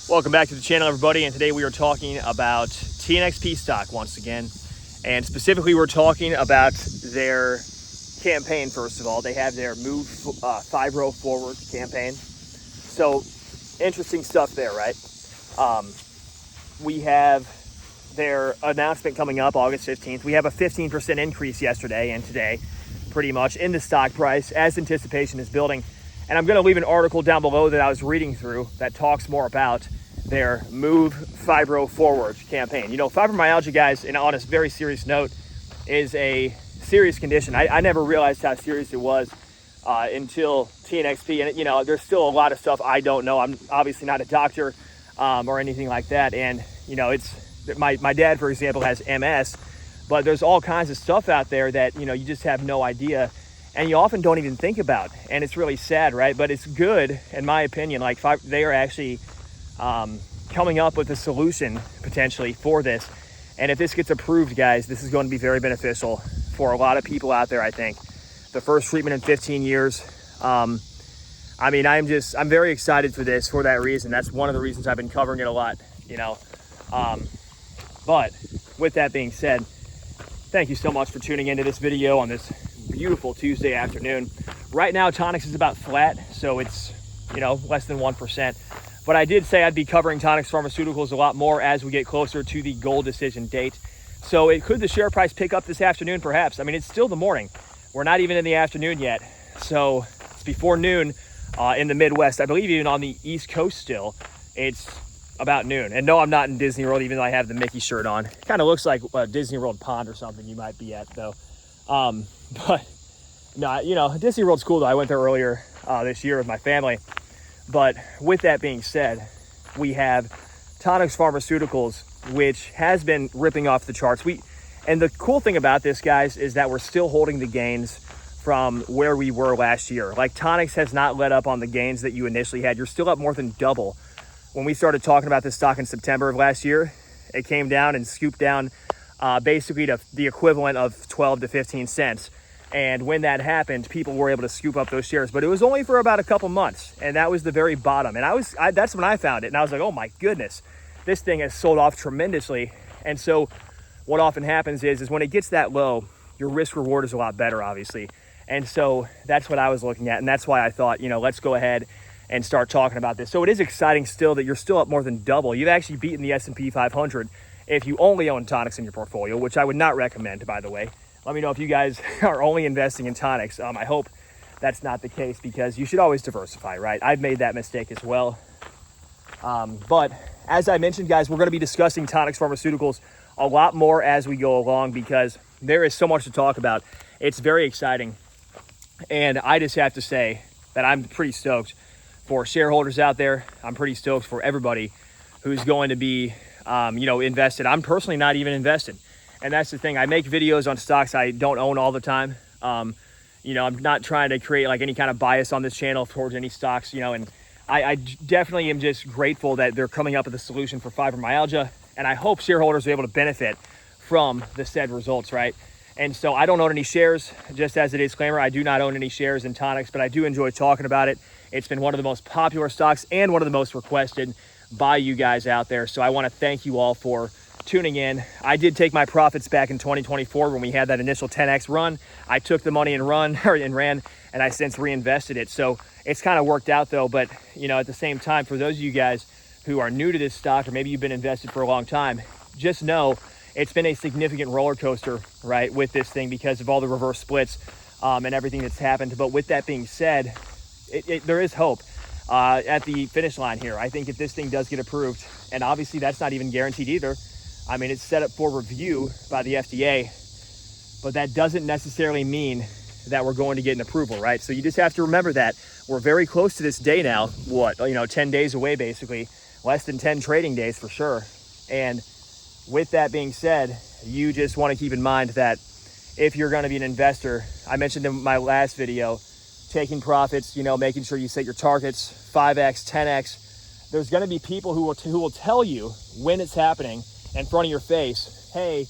Welcome back to the channel, everybody, and today we are talking about TNXP stock once again, and specifically we're talking about their campaign. First of all, they have their Move Fibro Forward campaign, so interesting stuff there, right? We have their announcement coming up August 15th. We have a 15% increase yesterday and today, pretty much, in the stock price as anticipation is building. And I'm going to leave an article down below that I was reading through that talks more about their Move Fibro Forward campaign. You know, fibromyalgia, guys, and on a very serious note, is a serious condition. I never realized how serious it was until TNXP. And, you know, there's still a lot of stuff I don't know. I'm obviously not a doctor or anything like that. And, you know, it's my dad, for example, has MS, but there's all kinds of stuff out there that, you know, you just have no idea. And you often don't even think about, and it's really sad, right? But it's good, in my opinion. Like, they are actually coming up with a solution potentially for this. And if this gets approved, guys, this is going to be very beneficial for a lot of people out there. I think the first treatment in 15 years. I mean, I'm very excited for this for that reason. That's one of the reasons I've been covering it a lot, you know. But with that being said, thank you so much for tuning into this video on this beautiful Tuesday afternoon. Right now, Tonix is about flat, so it's, you know, less than 1%. But I did say I'd be covering Tonix Pharmaceuticals a lot more as we get closer to the goal decision date. So could the share price pick up this afternoon, perhaps? I mean, it's still the morning. We're not even in the afternoon yet. So it's before noon in the Midwest. I believe even on the East Coast still, it's about noon. And no, I'm not in Disney World, even though I have the Mickey shirt on. Kind of looks like a Disney World pond or something you might be at, though. But no, you know, Disney World's cool though. I went there earlier this year with my family. But with that being said, we have Tonix Pharmaceuticals, which has been ripping off the charts. And the cool thing about this, guys, is that we're still holding the gains from where we were last year. Like, Tonix has not let up on the gains that you initially had. You're still up more than double. When we started talking about this stock in September of last year, it came down and scooped down basically to the equivalent of 12 to 15 cents. And when that happened, people were able to scoop up those shares, but it was only for about a couple months, and that was the very bottom. And that's when I found it, and I was like, oh my goodness, this thing has sold off tremendously. And so what often happens is when it gets that low, your risk reward is a lot better, obviously. And so that's what I was looking at, and that's why I thought, you know, let's go ahead and start talking about this. So it is exciting still that you're still up more than double. You've actually beaten the S&P 500 if you only own Tonix in your portfolio, which I would not recommend, by the way. Let me know if you guys are only investing in Tonix. I hope that's not the case, because you should always diversify, right? I've made that mistake as well. But as I mentioned, guys, we're going to be discussing Tonix Pharmaceuticals a lot more as we go along, because there is so much to talk about. It's very exciting. And I just have to say that I'm pretty stoked for shareholders out there. I'm pretty stoked for everybody who's going to be, you know, invested. I'm personally not even invested. And that's the thing. I make videos on stocks I don't own all the time. You know, I'm not trying to create like any kind of bias on this channel towards any stocks, you know, and I definitely am just grateful that they're coming up with a solution for fibromyalgia. And I hope shareholders are able to benefit from the said results, right? And so I don't own any shares. Just as a disclaimer, I do not own any shares in Tonix, but I do enjoy talking about it. It's been one of the most popular stocks and one of the most requested by you guys out there. So I want to thank you all for tuning in. I did take my profits back in 2024 when we had that initial 10x run. I took the money and ran, and I since reinvested it. So it's kind of worked out though. But, you know, at the same time, for those of you guys who are new to this stock, or maybe you've been invested for a long time, just know it's been a significant roller coaster, right, with this thing, because of all the reverse splits and everything that's happened. But with that being said, there is hope at the finish line here. I think if this thing does get approved, and obviously that's not even guaranteed either. I mean, it's set up for review by the FDA, but that doesn't necessarily mean that we're going to get an approval, right? So you just have to remember that we're very close to this day now. What, you know, 10 days away, basically, less than 10 trading days for sure. And with that being said, you just want to keep in mind that if you're going to be an investor, I mentioned in my last video, taking profits, you know, making sure you set your targets, 5x, 10x. There's going to be people who will tell you when it's happening in front of your face, hey,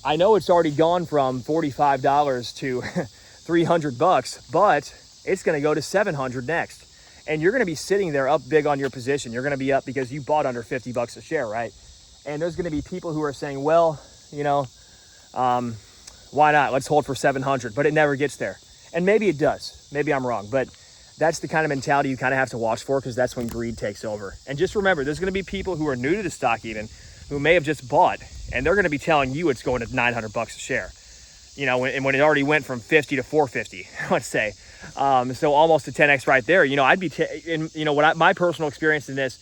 I know it's already gone from $45 to $300, but it's going to go to $700 next. and you're going to be sitting there up big on your position. You're going to be up because you bought under 50 bucks a share, right? And there's going to be people who are saying, well, you know, why not? Let's hold for 700, but it never gets there. And maybe it does. Maybe I'm wrong, but that's the kind of mentality you kind of have to watch for, because that's when greed takes over. And just remember, there's going to be people who are new to the stock even, who may have just bought, and they're going to be telling you it's going to 900 bucks a share. You know, when it already went from 50 to 450, let's say. So almost a 10x right there. You know, I'd be, my personal experience in this,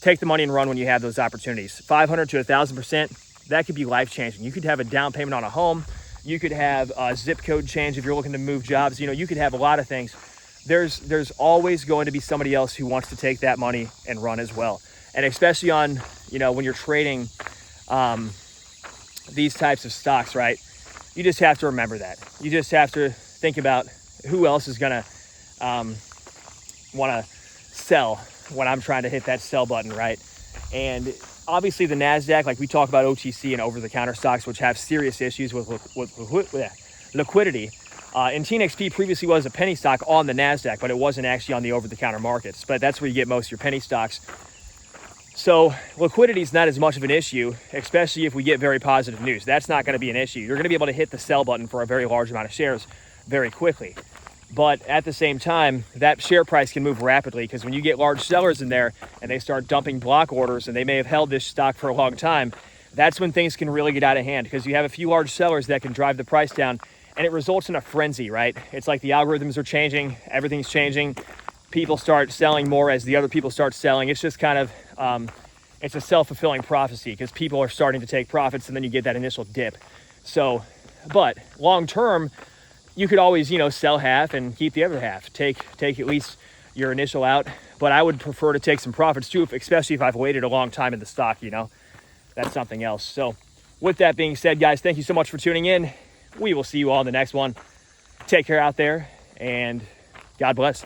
take the money and run when you have those opportunities. 500 to 1,000%, that could be life changing. You could have a down payment on a home. You could have a zip code change if you're looking to move jobs. You know, you could have a lot of things. There's always going to be somebody else who wants to take that money and run as well. And especially on, you know, when you're trading these types of stocks, right? You just have to remember that. You just have to think about who else is going to want to sell when I'm trying to hit that sell button, right? And obviously the NASDAQ, like we talk about OTC and over-the-counter stocks, which have serious issues with liquidity. And TNXP previously was a penny stock on the NASDAQ, but it wasn't actually on the over-the-counter markets. But that's where you get most of your penny stocks. So liquidity is not as much of an issue, especially if we get very positive news. That's not going to be an issue. You're going to be able to hit the sell button for a very large amount of shares very quickly. But at the same time, that share price can move rapidly, because when you get large sellers in there and they start dumping block orders, and they may have held this stock for a long time, that's when things can really get out of hand, because you have a few large sellers that can drive the price down, and it results in a frenzy, right? It's like the algorithms are changing, everything's changing. People start selling more as the other people start selling. It's just kind of, it's a self-fulfilling prophecy, because people are starting to take profits, and then you get that initial dip. So, but long term, you could always, you know, sell half and keep the other half. Take at least your initial out. But I would prefer to take some profits too, especially if I've waited a long time in the stock, you know. That's something else. So with that being said, guys, thank you so much for tuning in. We will see you all in the next one. Take care out there, and God bless.